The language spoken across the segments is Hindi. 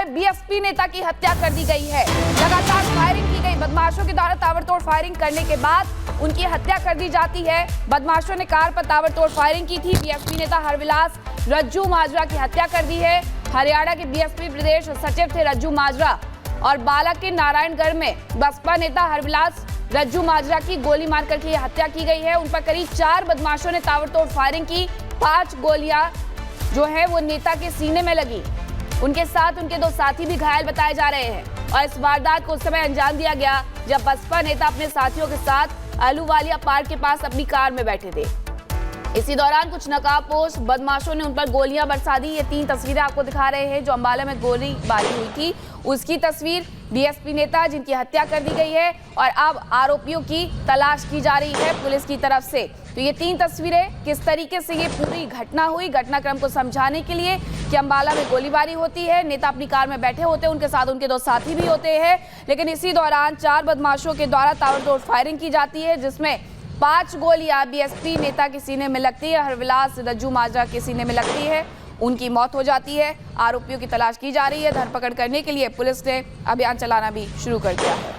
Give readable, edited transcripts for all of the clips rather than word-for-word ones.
में बीएसपी नेता की हत्या कर दी गई है। लगातार फायरिंग की गई। बदमाशों के द्वारा ताबड़तोड़ फायरिंग करने के बाद उनकी हत्या कर दी जाती है। बदमाशों ने कार पर ताबड़तोड़ फायरिंग की थी। बीएसपी नेता हरविलास रज्जू माजरा की हत्या कर दी है। हरियाणा के बीएसपी प्रदेश सचिव थे रज्जू माजरा और बालक के नारायणगढ़ में बसपा नेता हरविलास रज्जू माजरा की गोली मारकर की हत्या की गई है। उन पर करीब 4 बदमाशों ने ताबड़तोड़ फायरिंग की। 5 गोलियां जो है वो नेता के सीने में लगी। उनके साथ उनके 2 साथी भी घायल बताए जा रहे हैं और इस वारदात को उस समय अंजाम दिया गया जब बसपा नेता अपने साथियों के साथ अहलूवालिया पार्क के पास अपनी कार में बैठे थे। इसी दौरान कुछ नकाबपोश बदमाशों ने उन पर गोलियां बरसा दी। ये 3 तस्वीरें आपको दिखा रहे हैं जो अंबाला में गोलीबारी हुई थी उसकी तस्वीर। बीएसपी नेता जिनकी हत्या कर दी गई है और अब आरोपियों की तलाश की जा रही है पुलिस की तरफ से। तो ये 3 तस्वीरें किस तरीके से ये पूरी घटना हुई, घटनाक्रम को समझाने के लिए कि अंबाला में गोलीबारी होती है, नेता अपनी कार में बैठे होते हैं, उनके साथ उनके 2 साथी भी होते हैं, लेकिन इसी दौरान 4 बदमाशों के द्वारा ताबड़तोड़ फायरिंग की जाती है जिसमें 5 गोलियां बीएसपी नेता के सीने में लगती है, हरविलास रज्जू माजरा के सीने में लगती है, उनकी मौत हो जाती है। आरोपियों की तलाश की जा रही है। धरपकड़ करने के लिए पुलिस ने अभियान चलाना भी शुरू कर दिया है।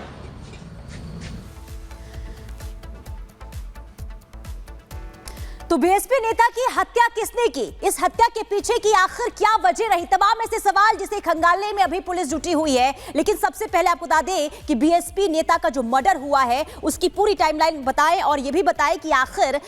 तो बीएसपी नेता की हत्या किसने की, इस हत्या के पीछे की आखिर क्या वजह रही, तमाम ऐसे सवाल जिसे खंगालने में अभी पुलिस जुटी हुई है। लेकिन सबसे पहले आपको बता दें कि बीएसपी नेता का जो मर्डर हुआ है उसकी पूरी टाइमलाइन बताएं और यह भी बताएं कि आखिर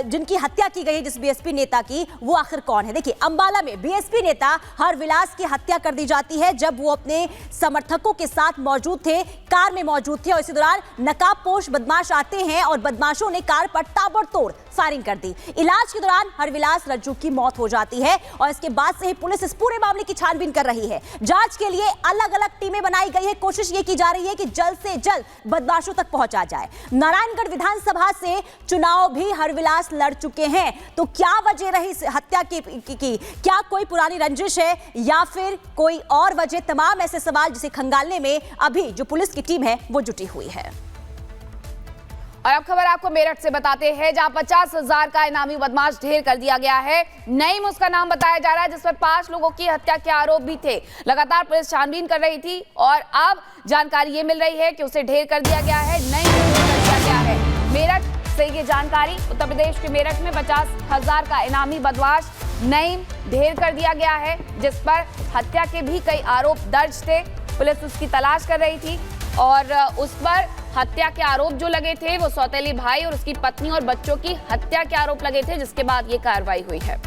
जिनकी हत्या की गई है जिस बीएसपी नेता की वो आखिर कौन है। देखिए, अंबाला में बीएसपी नेता हरविलास की हत्या कर दी जाती है जब वो अपने समर्थकों के साथ मौजूद थे, कार में मौजूद थे और इसी दौरान नकाबपोश बदमाश आते हैं और बदमाशों ने कार पर ताबड़तोड़ फायरिंग कर दी। इलाज के दौरान हरविलास रज्जू की मौत हो जाती है और इसके बाद से ही पुलिस इस पूरे मामले की छानबीन कर रही है। जांच के लिए अलग अलग टीमें बनाई गई है। कोशिश ये की जा रही है कि जल्द से जल्द बदमाशों तक पहुंचा जाए। नारायणगढ़ विधानसभा से चुनाव भी हरविलास लड़ चुके हैं। तो क्या वजह रही हत्या की? क्या कोई पुरानी रंजिश है या फिर कोई और वजह? तमाम ऐसे सवाल जिसे खंगालने में अभी जो पुलिस की टीम है वो जुटी हुई है। और अब खबर आपको मेरठ से बताते हैं जहां 50,000 का इनामी बदमाश ढेर कर दिया गया है। नईम उसका नाम बताया जा रहा है जिस पर 5 लोगों की हत्या के आरोप भी थे। लगातार पुलिस छानबीन कर रही थी और अब जानकारी ये मिल रही है कि उसे ढेर कर दिया गया है, नईम ढेर कर दिया गया है। मेरठ से ये जानकारी, उत्तर प्रदेश के मेरठ में 50,000 का इनामी बदमाश नईम ढेर कर दिया गया है जिस पर हत्या के भी कई आरोप दर्ज थे। पुलिस उसकी तलाश कर रही थी और उस पर हत्या के आरोप जो लगे थे वो सौतेली भाई और उसकी पत्नी और बच्चों की हत्या के आरोप लगे थे जिसके बाद ये कार्रवाई हुई है।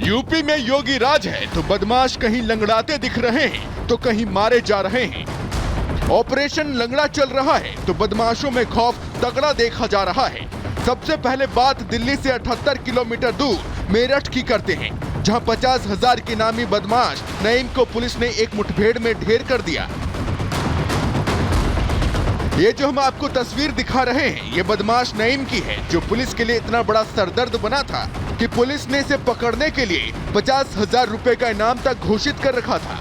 यूपी में योगी राज है तो बदमाश कहीं लंगड़ाते दिख रहे हैं तो कहीं मारे जा रहे हैं। ऑपरेशन लंगड़ा चल रहा है तो बदमाशों में खौफ तगड़ा देखा जा रहा है। सबसे पहले बात दिल्ली से 78 किलोमीटर दूर मेरठ की करते हैं जहां 50,000 के नामी बदमाश नईम को पुलिस ने एक मुठभेड़ में ढेर कर दिया। ये जो हम आपको तस्वीर दिखा रहे हैं ये बदमाश नईम की है जो पुलिस के लिए इतना बड़ा सरदर्द बना था कि पुलिस ने इसे पकड़ने के लिए 50,000 रुपए का इनाम तक घोषित कर रखा था।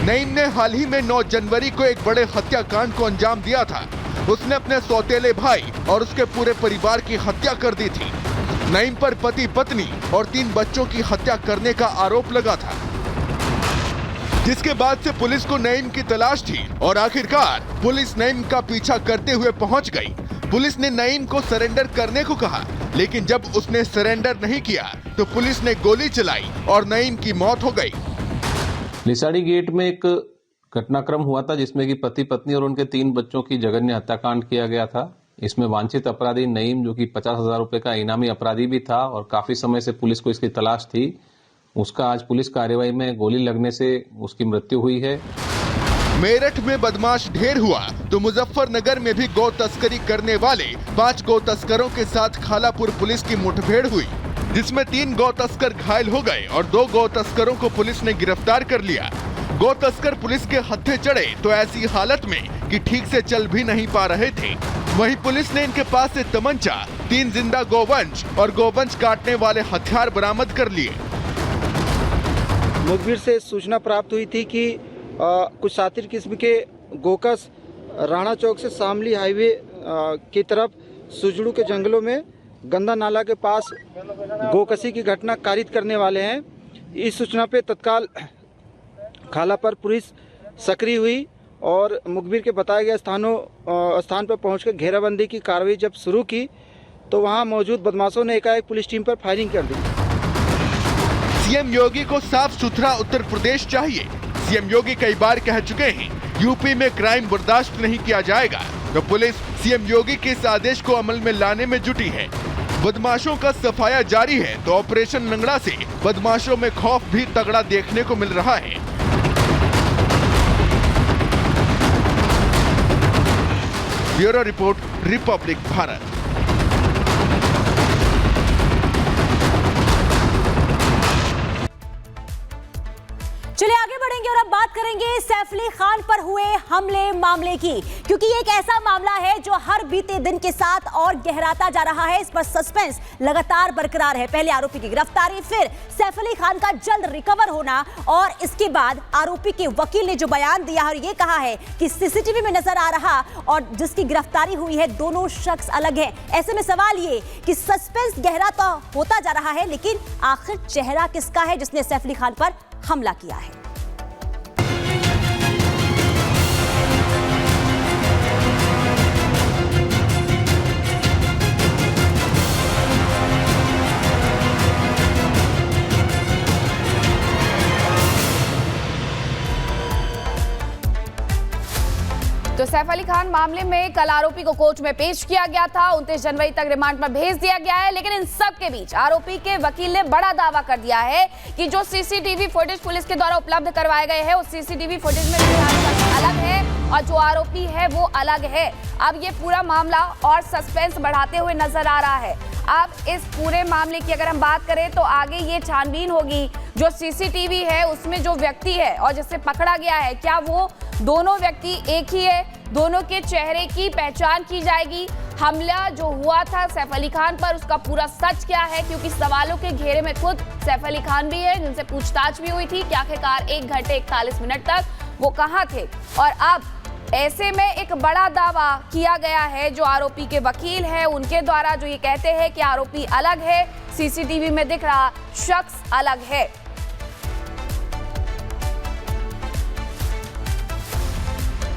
नईम ने हाल ही में 9 जनवरी को एक बड़े हत्याकांड को अंजाम दिया था। उसने अपने सौतेले भाई और उसके पूरे परिवार की हत्या कर दी थी। नईम पर पति पत्नी और 3 बच्चों की हत्या करने का आरोप लगा था जिसके बाद से पुलिस को नईम की तलाश थी और आखिरकार पुलिस नईम का पीछा करते हुए पहुंच गई। पुलिस ने नईम को सरेंडर करने को कहा लेकिन जब उसने सरेंडर नहीं किया तो पुलिस ने गोली चलाई और नईम की मौत हो गई। लिसाड़ी गेट में एक घटनाक्रम हुआ था जिसमें कि पति पत्नी और उनके 3 बच्चों की जघन्य हत्याकांड किया गया था। इसमें वांछित अपराधी नईम जो कि 50,000 रुपए का इनामी अपराधी भी था और काफी समय से पुलिस को इसकी तलाश थी, उसका आज पुलिस कार्रवाई में गोली लगने से उसकी मृत्यु हुई है। मेरठ में बदमाश ढेर हुआ तो मुजफ्फरनगर में भी गौ तस्करी करने वाले 5 गौ तस्करों के साथ खालापुर पुलिस की मुठभेड़ हुई जिसमें 3 गौ तस्कर घायल हो गए और 2 गौ तस्करों को पुलिस ने गिरफ्तार कर लिया। गौ तस्कर पुलिस के हत्थे चढ़े तो ऐसी हालत में कि ठीक से चल भी नहीं पा रहे थे। वहीं पुलिस ने इनके पास से तमंचा 3 जिंदा गोवंश और गोवंश काटने वाले हथियार बरामद कर लिए। मुखबिर से सूचना प्राप्त हुई थी कि कुछ शातिर किस्म के गोकस राणा चौक से शामली हाईवे की तरफ सुजड़ू के जंगलों में गंदा नाला के पास गोकसी की घटना कारित करने वाले हैं। इस सूचना पे तत्काल खाला पर पुलिस सक्रिय हुई और मुखबिर के बताए गए स्थान पर पहुंचकर घेराबंदी की कार्रवाई जब शुरू की तो वहां मौजूद बदमाशों ने एकाएक पुलिस टीम पर फायरिंग कर दी। सीएम योगी को साफ सुथरा उत्तर प्रदेश चाहिए। सीएम योगी कई बार कह चुके हैं यूपी में क्राइम बर्दाश्त नहीं किया जाएगा, तो पुलिस सीएम योगी के इस आदेश को अमल में लाने में जुटी है। बदमाशों का सफाया जारी है तो ऑपरेशन लंगड़ा से बदमाशों में खौफ भी तगड़ा देखने को मिल रहा है। Bureau report, Republic Bharat. चलिए आगे बढ़ेंगे और अब बात करेंगे सैफ अली खान पर हुए हमले मामले की, क्योंकि ये एक ऐसा मामला है जो हर बीते दिन के साथ और गहराता जा रहा है। इस पर सस्पेंस लगातार बरकरार है। पहले आरोपी की गिरफ्तारी, फिर सैफ अली खान का जल्द रिकवर होना और इसके बाद आरोपी के वकील ने जो बयान दिया और ये कहा है कि सीसीटीवी में नजर आ रहा और जिसकी गिरफ्तारी हुई है दोनों शख्स अलग हैं। ऐसे में सवाल ये कि सस्पेंस गहरा तो होता जा रहा है, लेकिन आखिर चेहरा किसका है जिसने सैफ अली खान पर हमला किया है? तो सैफ अली खान मामले में कल आरोपी को कोर्ट में पेश किया गया था। 29 जनवरी तक रिमांड पर भेज दिया गया है, लेकिन इन सब के बीच आरोपी के वकील ने बड़ा दावा कर दिया है कि जो सीसीटीवी फुटेज पुलिस के द्वारा उपलब्ध करवाए गए हैं उस सीसीटीवी फुटेज में अलग है और जो आरोपी है वो अलग है। अब ये पूरा मामला और सस्पेंस बढ़ाते हुए नजर आ रहा है। अब इस पूरे मामले की अगर हम बात करें तो आगे ये छानबीन होगी। जो सीसीटीवी है उसमें जो व्यक्ति है और जिसे पकड़ा गया है, क्या वो दोनों व्यक्ति एक ही है? दोनों के चेहरे की पहचान की जाएगी। हमला जो हुआ था सैफ अली खान पर, उसका पूरा सच क्या है? क्योंकि सवालों के घेरे में खुद सैफ अली खान भी है, जिनसे पूछताछ भी हुई थी कि आखिरकार 1 घंटे 41 मिनट तक वो कहाँ थे। और अब ऐसे में एक बड़ा दावा किया गया है जो आरोपी के वकील है उनके द्वारा, जो ये कहते हैं कि आरोपी अलग है, सीसीटीवी में दिख रहा शख्स अलग है।